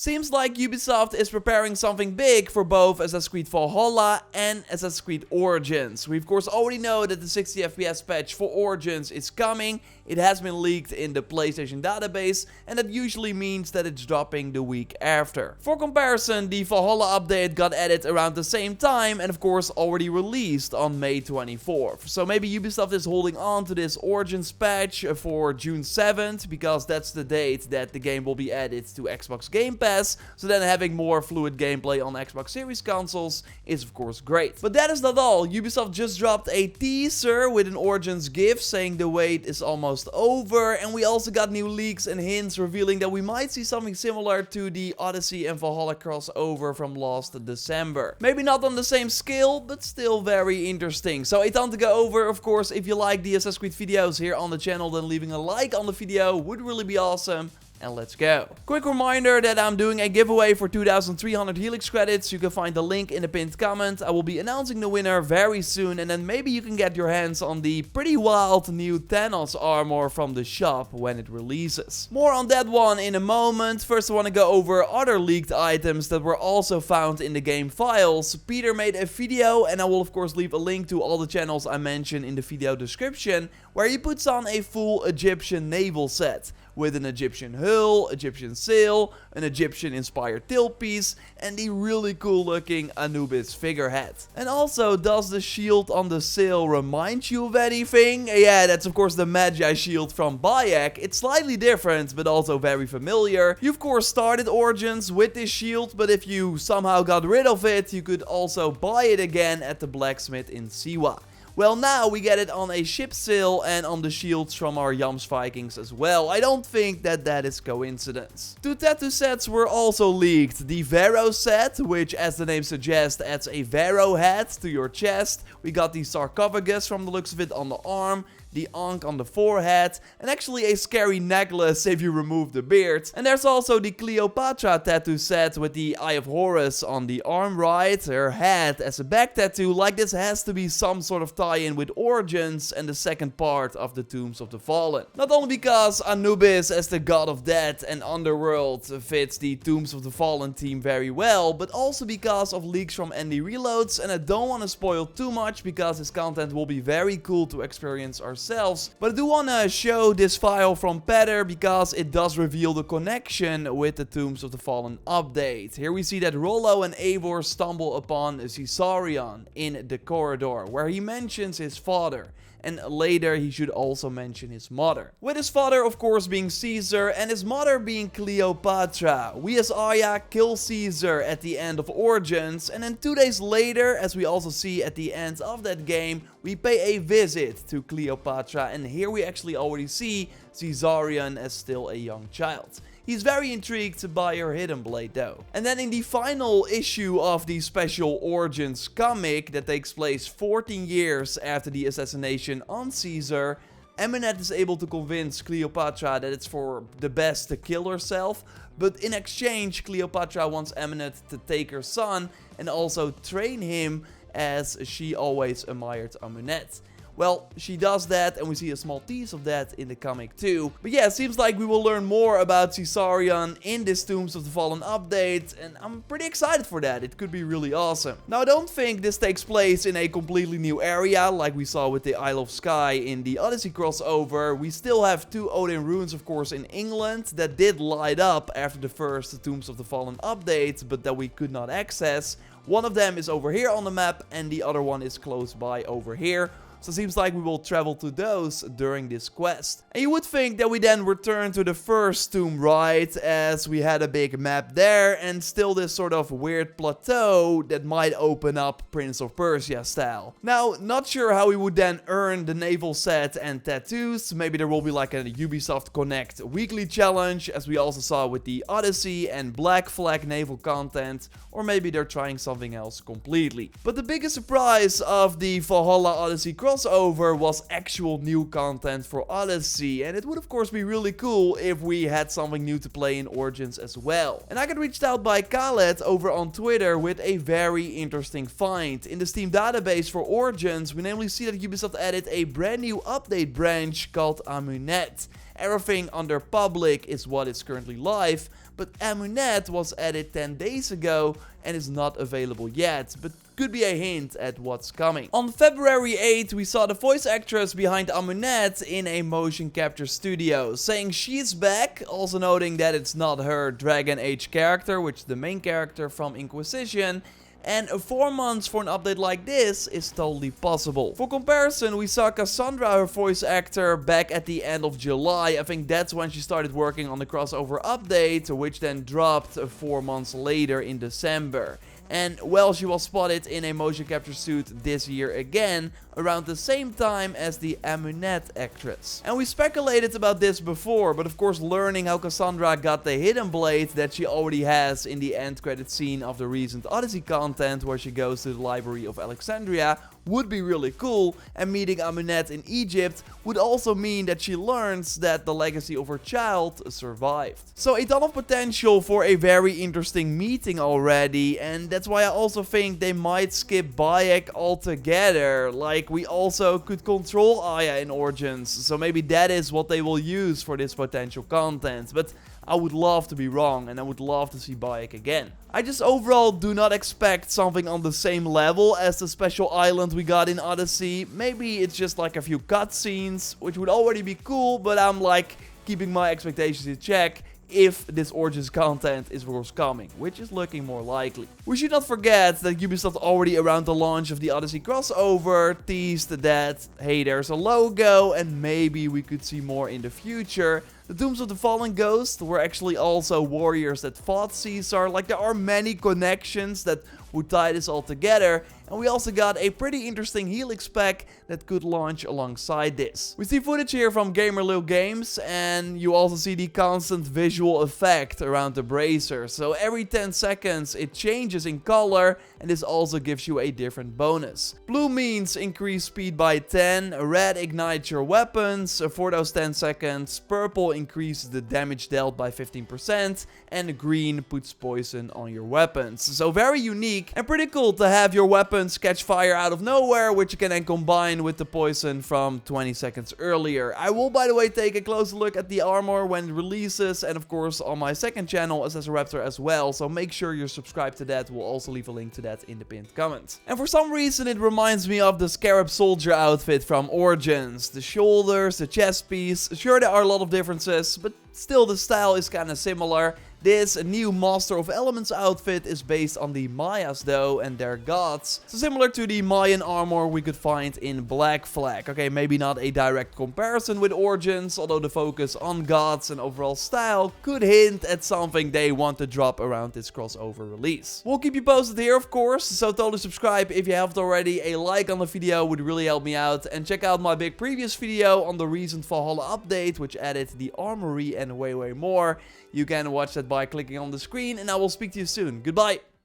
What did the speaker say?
Seems like Ubisoft is preparing something big for both Assassin's Creed Valhalla and Assassin's Creed Origins. We of course already know that the 60 FPS patch for Origins is coming. It has been leaked in the PlayStation database, and that usually means that it's dropping the week after. For comparison, the Valhalla update got added around the same time and of course already released on May 24th. So maybe Ubisoft is holding on to this Origins patch for June 7th, because that's the date that the game will be added to Xbox Game Pass, so then having more fluid gameplay on Xbox Series consoles is of course great. But that is not all. Ubisoft just dropped a teaser with an Origins GIF saying the wait is almost over, and we also got new leaks and hints revealing that we might see something similar to the Odyssey and Valhalla crossover from last December. Maybe not on the same scale, but still very interesting. So a ton to go over. Of course, if you like the Assassin's Creed videos here on the channel, then leaving a like on the video would really be awesome. And let's go. Quick reminder that I'm doing a giveaway for 2,300 Helix credits. You can find the link in the pinned comment. I will be announcing the winner very soon, and then maybe you can get your hands on the pretty wild new Thanos armor from the shop when it releases. More on that one in a moment. First I want to go over other leaked items that were also found in the game files. Peter made a video, and I will of course leave a link to all the channels I mentioned in the video description, where he puts on a full Egyptian naval set with an Egyptian hull, Egyptian sail, an Egyptian-inspired tailpiece, and the really cool-looking Anubis figurehead. And also, does the shield on the sail remind you of anything? Yeah, that's of course the Magi shield from Bayek. It's slightly different, but also very familiar. You of course started Origins with this shield, but if you somehow got rid of it, you could also buy it again at the blacksmith in Siwa. Well, now we get it on a ship sail and on the shields from our Yams Vikings as well. I don't think that that is coincidence. Two tattoo sets were also leaked. The Vero set, which as the name suggests adds a Vero head to your chest. We got the sarcophagus from the looks of it on the arm, the Ankh on the forehead, and actually a scary necklace if you remove the beard. And there's also the Cleopatra tattoo set with the Eye of Horus on the arm right, her head as a back tattoo. Like this has to be some sort of tie-in with Origins and the second part of the Tombs of the Fallen. Not only because Anubis as the god of death and underworld fits the Tombs of the Fallen theme very well, but also because of leaks from Andy Reloads, and I don't want to spoil too much because his content will be very cool to experience ourselves. But I do want to show this file from Petter because it does reveal the connection with the Tombs of the Fallen update. Here we see that Rollo and Eivor stumble upon Caesarion in the corridor, where he mentions his father. And later he should also mention his mother. With his father of course being Caesar and his mother being Cleopatra. We as Arya kill Caesar at the end of Origins, and then 2 days later, as we also see at the end of that game, we pay a visit to Cleopatra, and here we actually already see Caesarion as still a young child. He's very intrigued by her hidden blade though. And then in the final issue of the special Origins comic that takes place 14 years after the assassination on Caesar, Amenet is able to convince Cleopatra that it's for the best to kill herself, but in exchange Cleopatra wants Amenet to take her son and also train him as she always admired Amenet. Well, she does that, and we see a small tease of that in the comic too. But yeah, it seems like we will learn more about Caesarion in this Tombs of the Fallen update, and I'm pretty excited for that. It could be really awesome. Now, I don't think this takes place in a completely new area, like we saw with the Isle of Skye in the Odyssey crossover. We still have 2 Odin runes, of course, in England that did light up after the first Tombs of the Fallen update, but that we could not access. One of them is over here on the map, and the other one is close by over here. So it seems like we will travel to those during this quest. And you would think that we then return to the first tomb, right? As we had a big map there and still this sort of weird plateau that might open up Prince of Persia style. Now, not sure how we would then earn the naval set and tattoos. Maybe there will be like a Ubisoft Connect weekly challenge, as we also saw with the Odyssey and Black Flag naval content. Or maybe they're trying something else completely. But the biggest surprise of the Valhalla Odyssey crossover was actual new content for Odyssey, and it would of course be really cool if we had something new to play in Origins as well. And I got reached out by Khaled over on Twitter with a very interesting find. In the Steam database for Origins, we namely see that Ubisoft added a brand new update branch called Amunet. Everything under public is what is currently live, but Amunet was added 10 days ago and is not available yet, but could be a hint at what's coming. On February 8th, we saw the voice actress behind Amunet in a motion capture studio, saying she's back, also noting that it's not her Dragon Age character, which is the main character from Inquisition. And 4 months for an update like this is totally possible. For comparison, we saw Cassandra, her voice actor, back at the end of July. I think that's when she started working on the crossover update, which then dropped 4 months later in December. And well, she was spotted in a motion capture suit this year again, around the same time as the Amunet actress. And we speculated about this before, but of course learning how Cassandra got the hidden blade that she already has in the end credit scene of the recent Odyssey content where she goes to the Library of Alexandria would be really cool, and meeting Amunet in Egypt would also mean that she learns that the legacy of her child survived. So a ton of potential for a very interesting meeting already, and that's why I also think they might skip Bayek altogether. Like, we also could control Aya in Origins, so maybe that is what they will use for this potential content, but I would love to be wrong, and I would love to see Bayek again. I just overall do not expect something on the same level as the special island we got in Odyssey. Maybe it's just like a few cutscenes, which would already be cool, but I'm like keeping my expectations in check if this Origins content is forthcoming, which is looking more likely. We should not forget that Ubisoft already around the launch of the Odyssey crossover teased that, hey, there's a logo and maybe we could see more in the future. The Tombs of the Fallen Ghost were actually also warriors that fought Caesar. Like, there are many connections that would tie this all together. And we also got a pretty interesting Helix pack that could launch alongside this. We see footage here from Gamerlil Games, and you also see the constant visual effect around the bracer. So every 10 seconds it changes in color, and this also gives you a different bonus. Blue means increase speed by 10, red ignites your weapons for those 10 seconds, purple increases the damage dealt by 15%, and green puts poison on your weapons. So very unique and pretty cool to have your weapons catch fire out of nowhere, which you can then combine with the poison from 20 seconds earlier. I will, by the way, take a closer look at the armor when it releases, and of course on my second channel, JorRaptor, as well, so make sure you're subscribed to that. We'll also leave a link to that in the pinned comment. And for some reason it reminds me of the Scarab Soldier outfit from Origins. The shoulders, the chest piece, sure there are a lot of differences, but still the style is kind of similar. This new Master of Elements outfit is based on the Mayas though, and their gods. So similar to the Mayan armor we could find in Black Flag. Okay, maybe not a direct comparison with Origins, although the focus on gods and overall style could hint at something they want to drop around this crossover release. We'll keep you posted here, of course, so totally subscribe if you haven't already. A like on the video would really help me out, and check out my big previous video on the recent Valhalla update, which added the armory and way more. You can watch that by clicking on the screen, and I will speak to you soon. Goodbye!